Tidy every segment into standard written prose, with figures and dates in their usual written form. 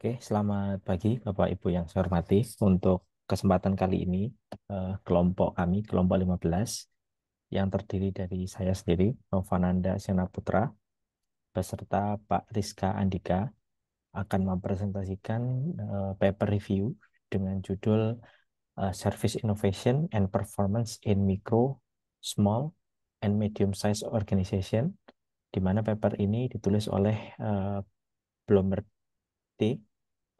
Oke, selamat pagi Bapak Ibu yang saya hormati. Untuk kesempatan kali ini, kelompok kami, kelompok 15, yang terdiri dari saya sendiri, Novananda Sena Putra, beserta Pak Rizka Andika, akan mempresentasikan paper review dengan judul Service Innovation and Performance in Micro, Small, and Medium Size Organization, di mana paper ini ditulis oleh Bloomberg T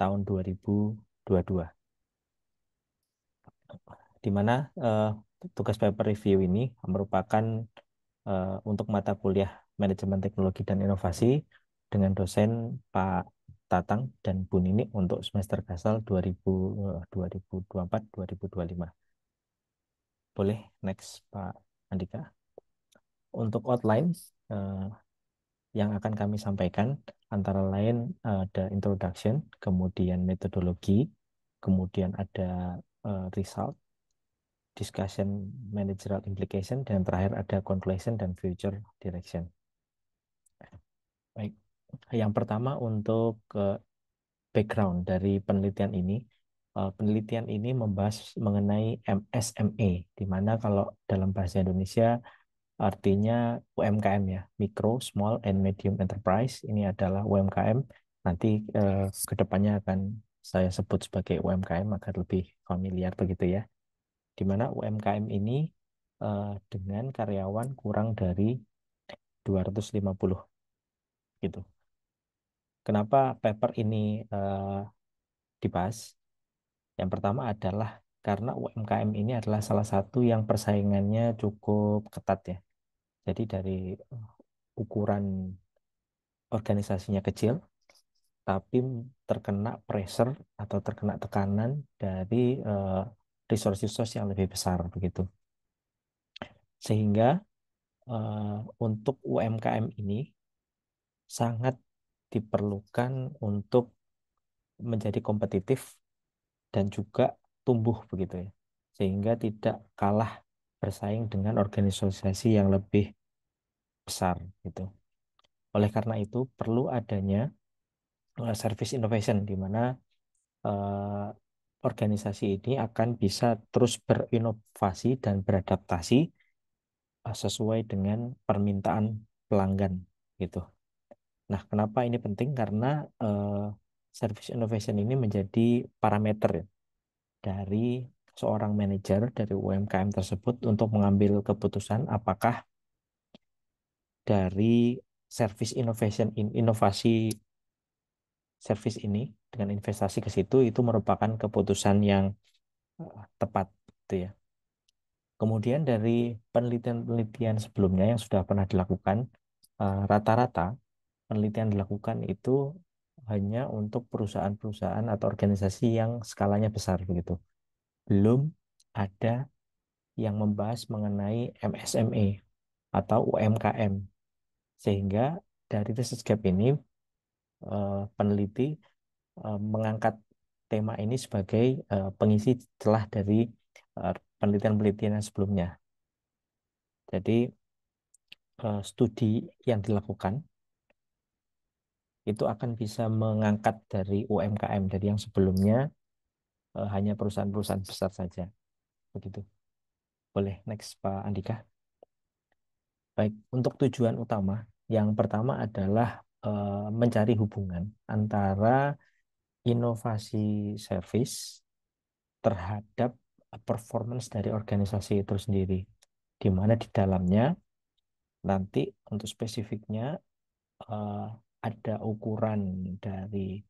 tahun 2022, di mana eh, tugas paper review ini merupakan untuk mata kuliah Manajemen Teknologi dan Inovasi dengan dosen Pak Tatang dan Bu Nini untuk semester Kasal 2024-2025. Boleh next Pak Andika. Untuk outline eh, yang akan kami sampaikan antara lain ada introduction, kemudian metodologi, kemudian ada result, discussion managerial implication, dan terakhir ada conclusion dan future direction. Baik, yang pertama untuk background dari penelitian ini. Penelitian ini membahas mengenai MSME, di mana kalau dalam bahasa Indonesia artinya UMKM ya, Micro, Small, and Medium Enterprise. Ini adalah UMKM. Nanti kedepannya akan saya sebut sebagai UMKM agar lebih familiar begitu ya. Di mana UMKM ini dengan karyawan kurang dari 250 gitu. Kenapa paper ini dibahas? Yang pertama adalah karena UMKM ini adalah salah satu yang persaingannya cukup ketat ya. Jadi dari ukuran organisasinya kecil, tapi terkena pressure atau terkena tekanan dari resource-resource yang lebih besar begitu. Sehingga untuk UMKM ini sangat diperlukan untuk menjadi kompetitif dan juga tumbuh begitu ya. Sehingga tidak kalah bersaing dengan organisasi yang lebih besar gitu. Oleh karena itu perlu adanya service innovation di mana eh, organisasi ini akan bisa terus berinovasi dan beradaptasi sesuai dengan permintaan pelanggan gitu. Nah, kenapa ini penting? Karena service innovation ini menjadi parameter ya, dari seorang manajer dari UMKM tersebut untuk mengambil keputusan apakah dari service innovation inovasi service ini dengan investasi ke situ itu merupakan keputusan yang tepat gitu ya. Kemudian dari penelitian-penelitian sebelumnya yang sudah pernah dilakukan, rata-rata penelitian dilakukan itu hanya untuk perusahaan-perusahaan atau organisasi yang skalanya besar begitu. Belum ada yang membahas mengenai MSME atau UMKM. Sehingga dari research gap ini peneliti mengangkat tema ini sebagai pengisi celah dari penelitian-penelitian yang sebelumnya. Jadi studi yang dilakukan itu akan bisa mengangkat dari UMKM dari yang sebelumnya hanya perusahaan-perusahaan besar saja. Begitu. Boleh next Pak Andika. Baik, untuk tujuan utama yang pertama adalah mencari hubungan antara inovasi service terhadap performance dari organisasi itu sendiri, di mana di dalamnya nanti untuk spesifiknya eh, ada ukuran dari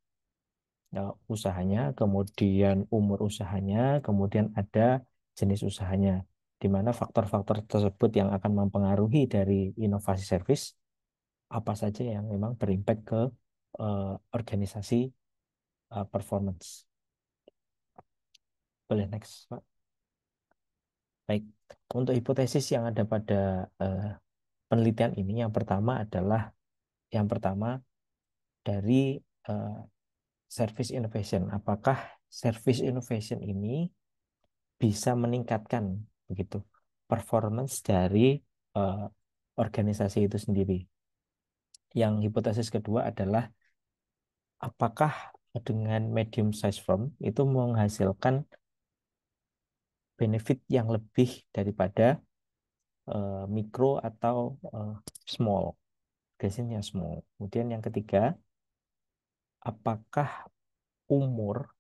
usahanya, kemudian umur usahanya, kemudian ada jenis usahanya, di mana faktor-faktor tersebut yang akan mempengaruhi dari inovasi service apa saja yang memang berimpact ke organisasi performance. Boleh next, Pak. Baik, untuk hipotesis yang ada pada eh, penelitian ini, yang pertama adalah yang pertama dari eh, service innovation. Apakah service innovation ini bisa meningkatkan begitu performance dari eh, organisasi itu sendiri? Yang hipotesis kedua adalah apakah dengan medium size firm itu menghasilkan benefit yang lebih daripada mikro atau small. Biasanya small. Kemudian yang ketiga, apakah umur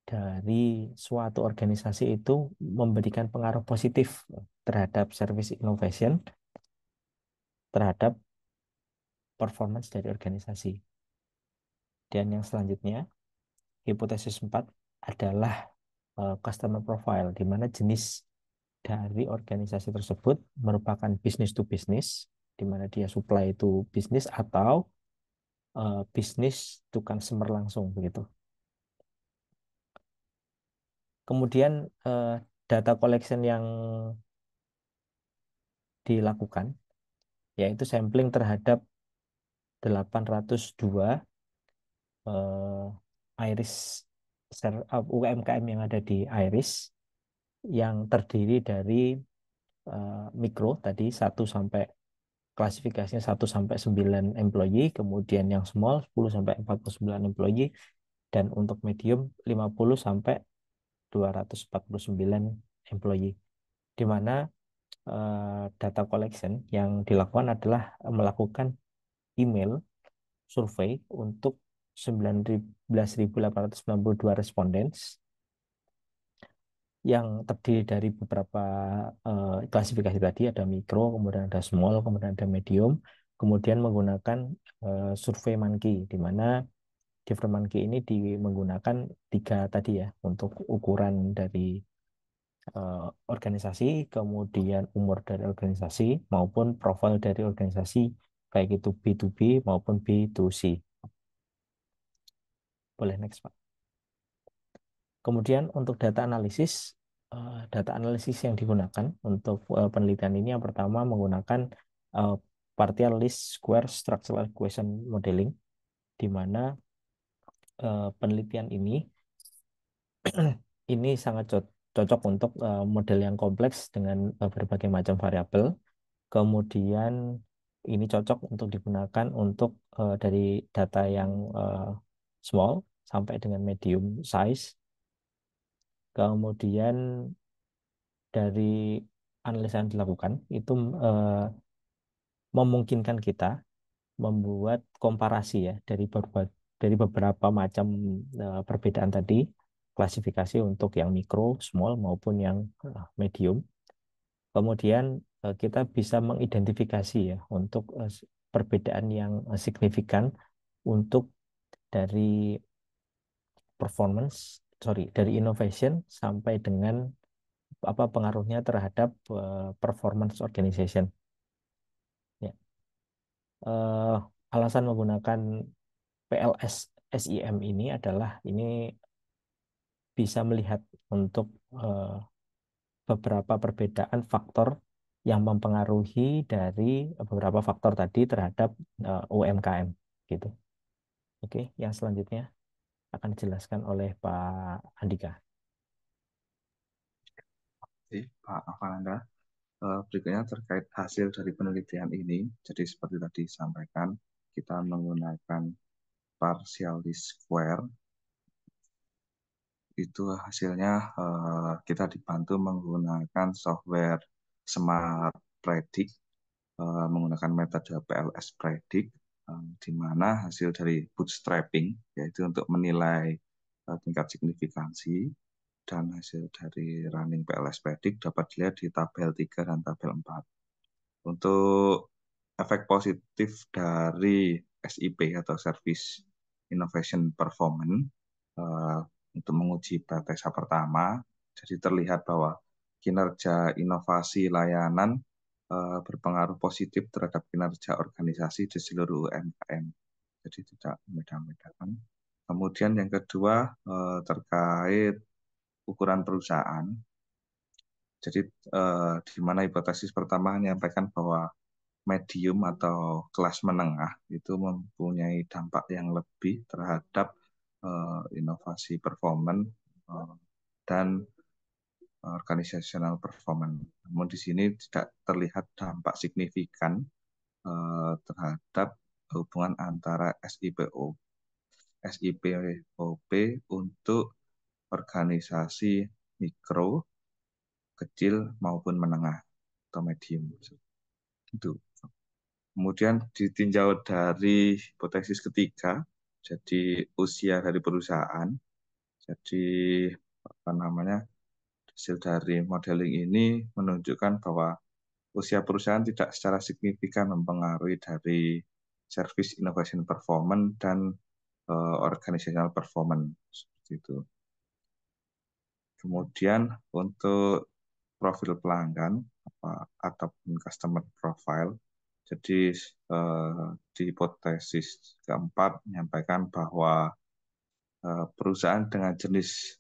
dari suatu organisasi itu memberikan pengaruh positif terhadap service innovation, terhadap performance dari organisasi. Dan yang selanjutnya, hipotesis 4 adalah customer profile, di mana jenis dari organisasi tersebut merupakan business to business, di mana dia supply itu bisnis atau bisnis to consumer langsung begitu. Kemudian data collection yang dilakukan yaitu sampling terhadap 802 Iris UMKM yang ada di Iris yang terdiri dari mikro tadi 1 sampai 9 employee, kemudian yang small 10 sampai 49 employee, dan untuk medium 50 sampai 249 employee. Di mana data collection yang dilakukan adalah melakukan email survei untuk 19.892 respondents yang terdiri dari beberapa klasifikasi tadi, ada mikro, kemudian ada small, kemudian ada medium, kemudian menggunakan survei monkey, di mana di Monkey ini menggunakan 3 tadi ya untuk ukuran dari organisasi, kemudian umur dari organisasi, maupun profil dari organisasi, baik itu B2B maupun B2C. Boleh next, Pak. Kemudian untuk data analisis yang digunakan untuk penelitian ini yang pertama menggunakan uh, partial least square structural equation modeling, di mana penelitian ini sangat cocok untuk model yang kompleks dengan berbagai macam variabel. Kemudian ini cocok untuk digunakan untuk dari data yang small sampai dengan medium size. Kemudian dari analisa yang dilakukan itu memungkinkan kita membuat komparasi ya dari beberapa macam perbedaan tadi, klasifikasi untuk yang mikro, small maupun yang medium. Kemudian kita bisa mengidentifikasi ya untuk perbedaan yang signifikan untuk dari dari innovation sampai dengan apa pengaruhnya terhadap performance organization. Ya. Eh, Alasan menggunakan PLS SIM ini adalah ini bisa melihat untuk beberapa perbedaan faktor yang mempengaruhi dari beberapa faktor tadi terhadap UMKM gitu. Oke, yang selanjutnya akan dijelaskan oleh Pak Andika. Oke, Pak Avananda. Berikutnya terkait hasil dari penelitian ini. Jadi seperti tadi disampaikan, kita menggunakan partial least square. Itu hasilnya kita dibantu menggunakan software Smart Predict, menggunakan metode PLS Predict, di mana hasil dari bootstrapping, yaitu untuk menilai tingkat signifikansi, dan hasil dari running PLS Predict dapat dilihat di tabel 3 dan tabel 4. Untuk efek positif dari SIP atau Service Innovation Performance untuk menguji pretesa pertama, jadi terlihat bahwa kinerja inovasi layanan berpengaruh positif terhadap kinerja organisasi di seluruh UMKM. Jadi tidak membeda-bedakan. Kemudian yang kedua terkait ukuran perusahaan. Jadi di mana hipotesis pertama menyampaikan bahwa medium atau kelas menengah itu mempunyai dampak yang lebih terhadap inovasi performance dan organizational performance. Namun di sini tidak terlihat dampak signifikan terhadap hubungan antara SIPO SIPOP untuk organisasi mikro, kecil maupun menengah atau medium. Itu. Kemudian ditinjau dari hipotesis ketiga, jadi usia dari perusahaan. Jadi apa namanya, hasil dari modeling ini menunjukkan bahwa usia perusahaan tidak secara signifikan mempengaruhi dari service innovation performance dan organizational performance seperti itu. Kemudian untuk profil pelanggan ataupun customer profile. Jadi di hipotesis keempat menyampaikan bahwa perusahaan dengan jenis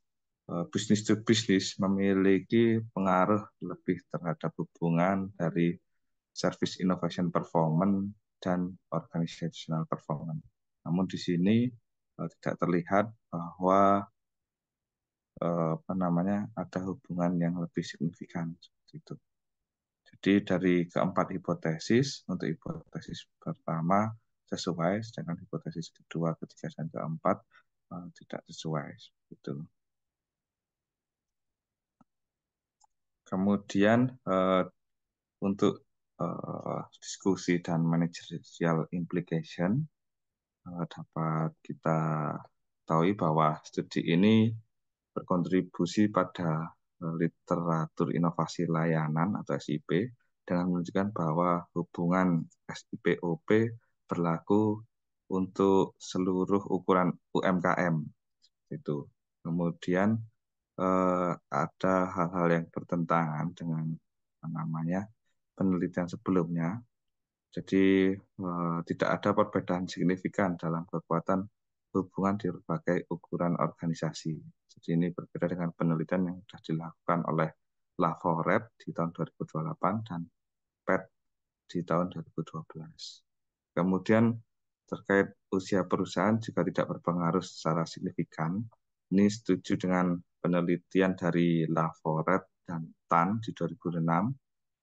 bisnis to bisnis memiliki pengaruh lebih terhadap hubungan dari service innovation performance dan organizational performance. Namun di sini tidak terlihat bahwa apa namanya, ada hubungan yang lebih signifikan seperti itu. Jadi dari keempat hipotesis, untuk hipotesis pertama sesuai, sedangkan hipotesis kedua, ketiga, dan keempat tidak sesuai. Gitu. Kemudian untuk diskusi dan managerial implication, dapat kita tahu bahwa studi ini berkontribusi pada literatur inovasi layanan atau SIP dengan menunjukkan bahwa hubungan SIPOP berlaku untuk seluruh ukuran UMKM itu. Kemudian ada hal-hal yang bertentangan dengan namanya penelitian sebelumnya. Jadi tidak ada perbedaan signifikan dalam kekuatan hubungan di berbagai ukuran organisasi. Jadi ini berbeda dengan penelitian yang sudah dilakukan oleh Laforet di tahun 2028 dan PET di tahun 2012. Kemudian terkait usia perusahaan juga tidak berpengaruh secara signifikan. Ini setuju dengan penelitian dari Laforet dan Tan di 2006,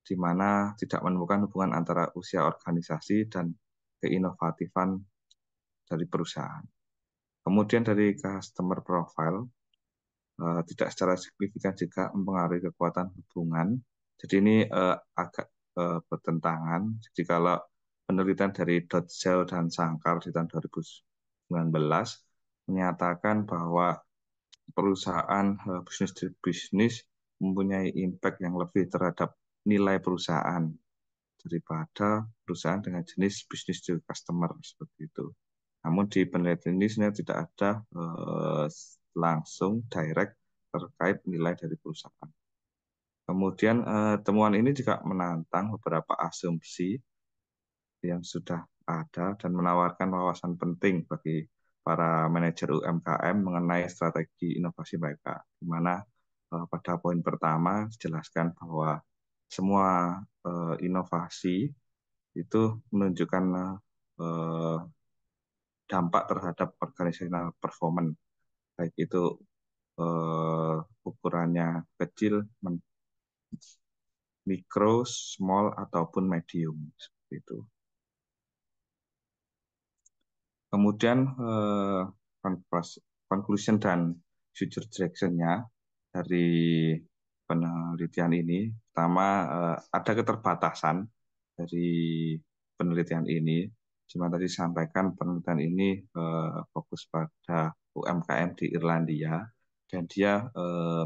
di mana tidak menemukan hubungan antara usia organisasi dan keinovatifan dari perusahaan. Kemudian dari customer profile, tidak secara signifikan juga mempengaruhi kekuatan hubungan. Jadi ini agak bertentangan. Jadi kalau penelitian dari Dotzel dan Sangkar di tahun 2019 menyatakan bahwa perusahaan bisnis to bisnis mempunyai impact yang lebih terhadap nilai perusahaan daripada perusahaan dengan jenis bisnis to customer seperti itu. Namun di penelitian ini sebenarnya tidak ada langsung direct terkait nilai dari perusahaan. Kemudian temuan ini juga menantang beberapa asumsi yang sudah ada dan menawarkan wawasan penting bagi para manajer UMKM mengenai strategi inovasi mereka, di mana pada poin pertama dijelaskan bahwa semua inovasi itu menunjukkan dampak terhadap organizational performance, baik itu ukurannya kecil, mikro, small, ataupun medium. Seperti itu. Kemudian conclusion dan future direction-nya dari penelitian ini, pertama ada keterbatasan dari penelitian ini. Cuma tadi sampaikan penelitian ini fokus pada UMKM di Irlandia dan dia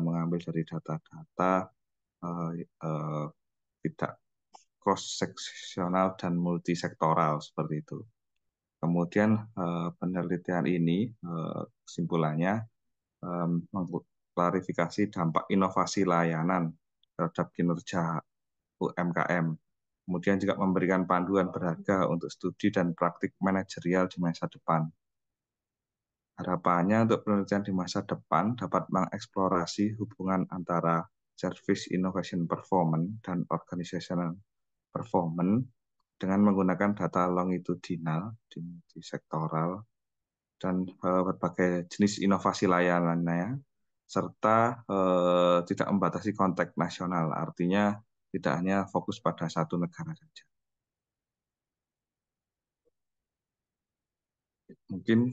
mengambil dari data-data tidak cross-seksional dan multisektoral seperti itu. Kemudian penelitian ini kesimpulannya mengklarifikasi dampak inovasi layanan terhadap kinerja UMKM. Kemudian juga memberikan panduan berharga untuk studi dan praktik manajerial di masa depan. Harapannya untuk penelitian di masa depan dapat mengeksplorasi hubungan antara service innovation performance dan organizational performance dengan menggunakan data longitudinal, di sektoral, dan berbagai jenis inovasi layanannya, serta tidak membatasi konteks nasional, artinya tidak hanya fokus pada satu negara saja. Mungkin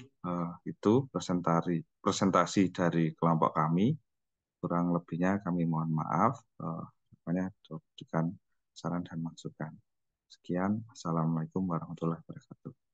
itu presentasi dari kelompok kami. Kurang lebihnya kami mohon maaf. Banyak diberikan saran dan masukan. Sekian, Assalamualaikum warahmatullahi wabarakatuh.